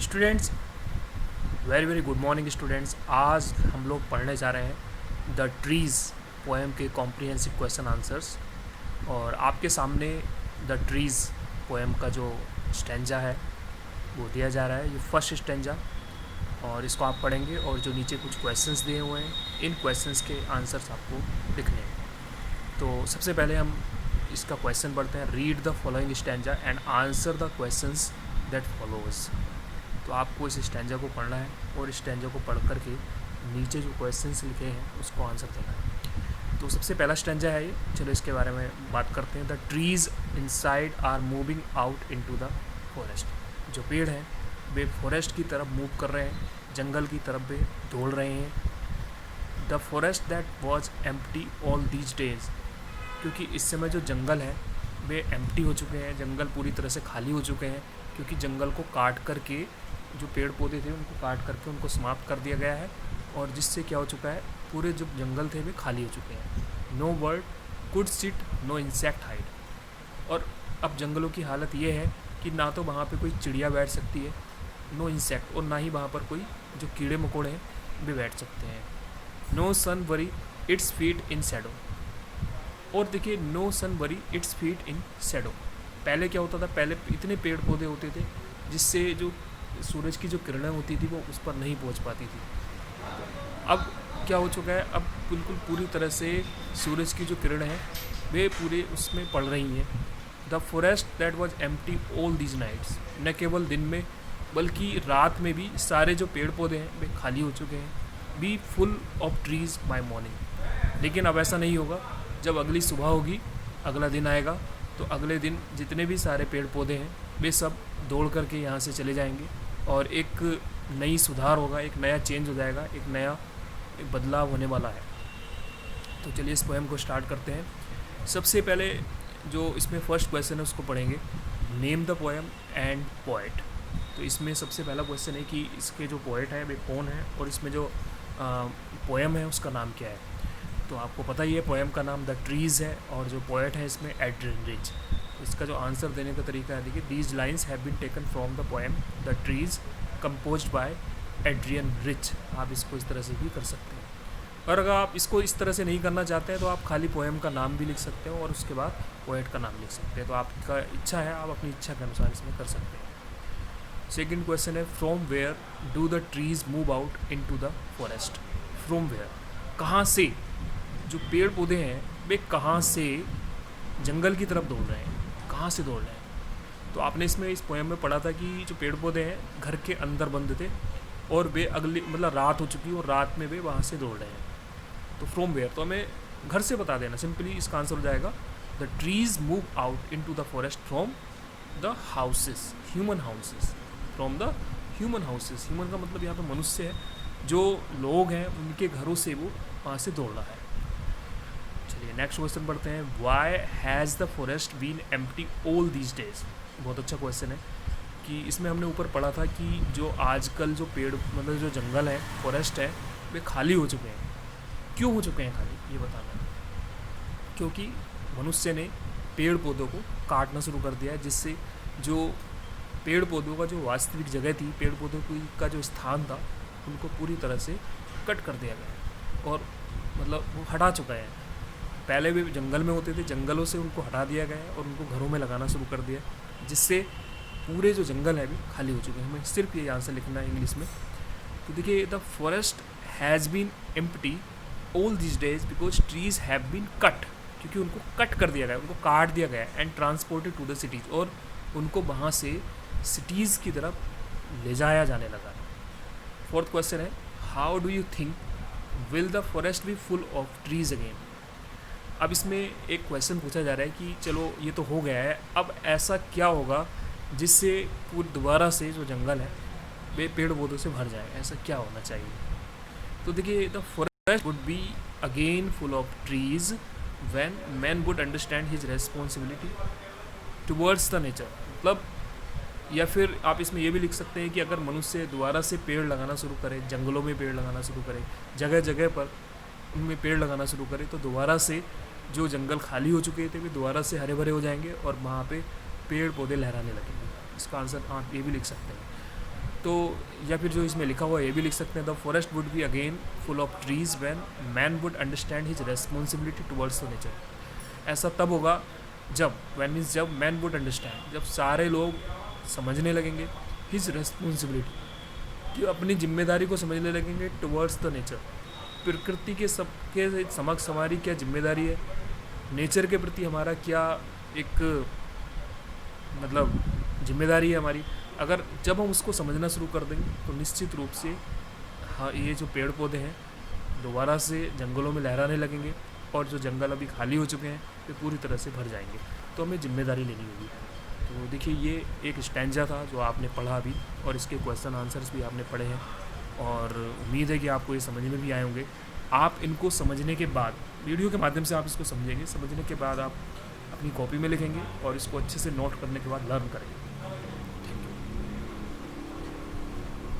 Students, very very good morning students. आज हम लोग पढ़ने जा रहे हैं द ट्रीज़ पोएम के कॉम्प्रिहेंसिव क्वेश्चन आंसर्स। और आपके सामने द ट्रीज़ पोएम का जो स्टेंजा है वो दिया जा रहा है। ये फर्स्ट स्टेंजा और इसको आप पढ़ेंगे और जो नीचे कुछ क्वेश्चंस दिए हुए हैं इन क्वेश्चंस के आंसर्स आपको लिखने हैं। तो सबसे पहले हम इसका क्वेश्चन पढ़ते हैं। Read the following stanza and answer the questions that follows. तो आपको इस स्टेंजा को पढ़ना है और इस स्टेंजा को पढ़ करके नीचे जो क्वेश्चंस लिखे हैं उसको आंसर देना है। तो सबसे पहला स्टेंजा है ये, चलो इसके बारे में बात करते हैं। The trees inside are moving out into the forest. जो पेड़ हैं वे फॉरेस्ट की तरफ मूव कर रहे हैं, जंगल की तरफ वे दौड़ रहे हैं। The forest that was empty all these days. क्योंकि इस समय जो जंगल है वे एम्प्टी हो चुके हैं, जंगल पूरी तरह से खाली हो चुके हैं, क्योंकि जंगल को काट करके जो पेड़ पौधे थे उनको काट करके उनको समाप्त कर दिया गया है। और जिससे क्या हो चुका है, पूरे जो जंगल थे वे खाली हो चुके हैं। No bird could sit, no insect hide. और अब जंगलों की हालत ये है कि ना तो वहाँ पे कोई चिड़िया बैठ सकती है, नो इंसेक्ट, और ना ही वहाँ पर कोई जो कीड़े मकोड़े हैं वे बैठ सकते हैं। No sun bury its feet in shadow. और देखिए, no sun bury its feet in shadow. पहले क्या होता था, पहले इतने पेड़ पौधे होते थे जिससे जो सूरज की जो किरणें होती थी वो उस पर नहीं पहुंच पाती थी। अब क्या हो चुका है, अब बिल्कुल पूरी तरह से सूरज की जो किरणें हैं वे पूरे उसमें पड़ रही हैं। The forest that was empty all these nights. न केवल दिन में बल्कि रात में भी सारे जो पेड़ पौधे हैं वे खाली हो चुके हैं। Be full of trees by morning. लेकिन अब ऐसा नहीं होगा। जब अगली सुबह होगी, अगला दिन आएगा, तो अगले दिन जितने भी सारे पेड़ पौधे हैं वे सब दौड़ करके यहाँ से चले जाएंगे और एक नई सुधार होगा, एक नया चेंज हो जाएगा, एक बदलाव होने वाला है। तो चलिए इस पोएम को स्टार्ट करते हैं। सबसे पहले जो इसमें फर्स्ट क्वेश्चन है उसको पढ़ेंगे। Name the poem and poet. तो इसमें सबसे पहला क्वेश्चन है कि इसके जो पोएट है वे कौन है और इसमें जो पोएम है उसका नाम क्या है। तो आपको पता ही है पोएम का नाम द ट्रीज़ है और जो पोएट है इसमें एड्रियन रिच। इसका जो आंसर देने का तरीका है, देखिए, these lines have been taken from the poem the trees composed by Adrienne Rich. आप इसको इस तरह से भी कर सकते हैं। और अगर आप इसको इस तरह से नहीं करना चाहते हैं तो आप खाली पोएम का नाम भी लिख सकते हो और उसके बाद पोएट का नाम लिख सकते हैं। तो आपका इच्छा है, आप अपनी इच्छा के अनुसार इसमें कर सकते हैं। सेकेंड क्वेश्चन है, from where do the trees move out into the forest. From where, कहाँ से जो पेड़ पौधे हैं वे कहाँ से जंगल की तरफ दौड़ रहे हैं, कहाँ से दौड़ रहे हैं। तो आपने इसमें इस पोएम में पढ़ा था कि जो पेड़ पौधे हैं घर के अंदर बंद थे और वे अगली मतलब रात हो चुकी और रात में वे वहाँ से दौड़ रहे हैं। तो फ्रॉम वेयर तो हमें घर से बता देना, सिंपली इसका आंसर हो जाएगा the trees move out into the forest from the houses, human houses. From the human houses, human का मतलब यहाँ पर मनुष्य है, जो लोग हैं उनके घरों से वो वहाँ से दौड़ रहा है। चलिए नेक्स्ट क्वेश्चन पढ़ते हैं। Why has the forest been empty all these days. बहुत अच्छा क्वेश्चन है कि इसमें हमने ऊपर पढ़ा था कि जो आजकल जो पेड़ मतलब जो जंगल है, फॉरेस्ट है, वे खाली हो चुके हैं। क्यों हो चुके हैं खाली, ये बताना है। क्योंकि मनुष्य ने पेड़ पौधों को काटना शुरू कर दिया है, जिससे जो पेड़ पौधों का जो वास्तविक जगह थी, पेड़ पौधों का जो स्थान था, उनको पूरी तरह से कट कर दिया गया और मतलब वो हटा चुका है। पहले भी जंगल में होते थे, जंगलों से उनको हटा दिया गया है और उनको घरों में लगाना शुरू कर दिया, जिससे पूरे जो जंगल है भी खाली हो चुके हैं। हमें सिर्फ ये आंसर लिखना है इंग्लिश में। तो देखिए, the forest has been empty all this days because trees have been cut. क्योंकि उनको कट कर दिया गया, उनको काट दिया गया and transported to the cities, और उनको वहाँ से सिटीज़ की तरफ ले जाया जाने लगा। फोर्थ क्वेश्चन है, how do you think will the forest be full of trees again. अब इसमें एक क्वेश्चन पूछा जा रहा है कि चलो ये तो हो गया है, अब ऐसा क्या होगा जिससे पूरी दोबारा से जो जंगल है वे पेड़ पौधों से भर जाए, ऐसा क्या होना चाहिए। तो देखिए, the forest would be again full of trees when man would understand his responsibility towards the nature. मतलब, या फिर आप इसमें ये भी लिख सकते हैं कि अगर मनुष्य दोबारा से पेड़ लगाना शुरू करे, जंगलों में पेड़ लगाना शुरू करे, जगह जगह पर उनमें पेड़ लगाना शुरू करे, तो दोबारा से जो जंगल खाली हो चुके थे वे दोबारा से हरे भरे हो जाएंगे और वहाँ पे पेड़ पौधे लहराने लगेंगे। इसका आंसर आप ये भी लिख सकते हैं। तो या फिर जो इसमें लिखा हुआ है ये भी लिख सकते हैं, the forest would be again full of trees when man would understand his responsibility towards the nature. ऐसा तब होगा जब, वैन मीन्स जब मैन वुड अंडरस्टैंड, जब सारे लोग समझने लगेंगे हिज रेस्पॉन्सिबिलिटी, कि अपनी जिम्मेदारी को समझने लगेंगे टुवर्ड्स द नेचर, प्रकृति के सबके समक्ष हमारी क्या जिम्मेदारी है, नेचर के प्रति हमारा क्या एक मतलब जिम्मेदारी है हमारी। अगर जब हम उसको समझना शुरू कर देंगे तो निश्चित रूप से हाँ, ये जो पेड़ पौधे हैं दोबारा से जंगलों में लहराने लगेंगे, और जो जंगल अभी खाली हो चुके हैं वे पूरी तरह से भर जाएंगे। तो हमें जिम्मेदारी लेनी होगी। तो देखिए, ये एक स्टैंजा था जो आपने पढ़ा अभी, और इसके क्वेश्चन आंसर्स भी आपने पढ़े हैं, और उम्मीद है कि आपको ये समझ में भी आए होंगे। आप इनको समझने के बाद, वीडियो के माध्यम से आप इसको समझेंगे, समझने के बाद आप अपनी कॉपी में लिखेंगे और इसको अच्छे से नोट करने के बाद लर्न करेंगे।